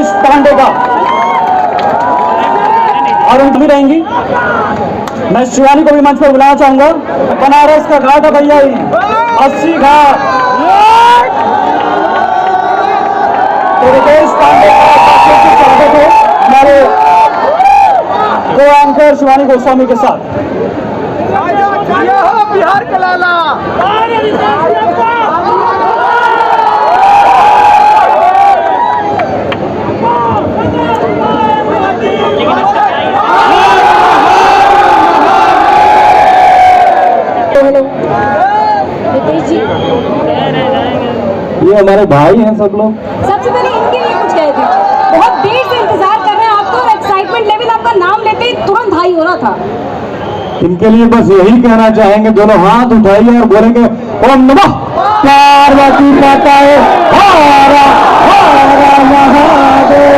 रितेश पांडे का, और उन भी रहेंगी। मैं शिवानी को भी मंच पर बुलाना चाहूंगा। बनारस का घाट है भैया, 80 घाट। तो रितेश पांडे का स्वागत है हमारे को एंकर शिवानी गोस्वामी के साथ। बिहार का लाला रितेश जी, ये हमारे भाई हैं सब लोग। सबसे पहले इनके लिए कुछ कह दीजिए। बहुत देर से इंतजार कर रहे हैं आपको, और एक्साइटमेंट लेवल आपका नाम लेते ही तुरंत हाई हो रहा था। इनके लिए बस यही कहना चाहेंगे, दोनों हाथ उठाइए और बोलेंगे ओम नमः पार्वती माताए हर हर महादेव।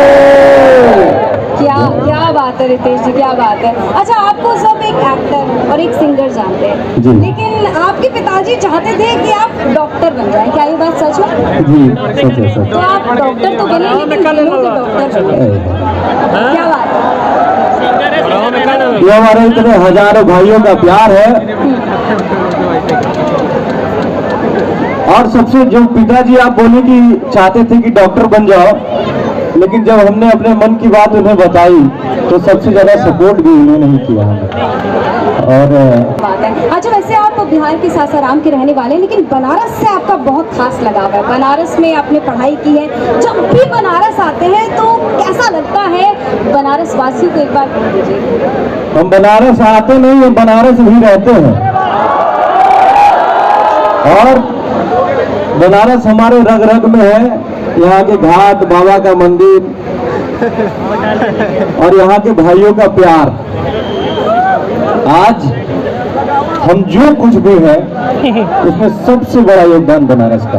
क्या बात है रितेश जी, क्या बात है। अच्छा, आपको सब एक एक्टर और एक सिंगर जानते हैं, जी। लेकिन आपके पिताजी चाहते थे कि आप डॉक्टर बन जाएं, क्या ये बात सच है? जी सच है, सच। तो आप डॉक्टर तो बने, लेकिन दिलों के डॉक्टर बने। क्या बात है। ये हमारे इतने हजारों भाइयों का प्यार है। और सबसे जो पिताजी आप बोले कि चाहते थे कि डॉक्टर बन जाओ, लेकिन जब हमने अपने मन की बात उन्हें बताई तो सबसे ज्यादा सपोर्ट भी उन्होंने नहीं किया हमें। और बात है। अच्छा, वैसे आप बिहार के सासाराम के रहने वाले हैं, लेकिन बनारस से आपका बहुत खास लगाव है। बनारस में आपने पढ़ाई की है। जब भी बनारस आते हैं तो कैसा लगता है बनारस वासियों को, एक बार बता दीजिए। हम बनारस आते नहीं, हम बनारस ही रहते हैं। और बनारस हमारे रग रग में है। यहाँ के घाट, बाबा का मंदिर और यहाँ के भाइयों का प्यार। आज हम जो कुछ भी है उसमें सबसे बड़ा योगदान बनारस का।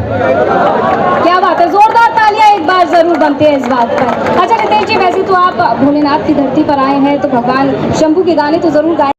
क्या बात है, जोरदार तालियां एक बार जरूर बनती है इस बात पर। अच्छा रितेश जी, वैसे तो आप भोलेनाथ की धरती पर आए हैं, तो भगवान शंभू के गाने तो जरूर गाए।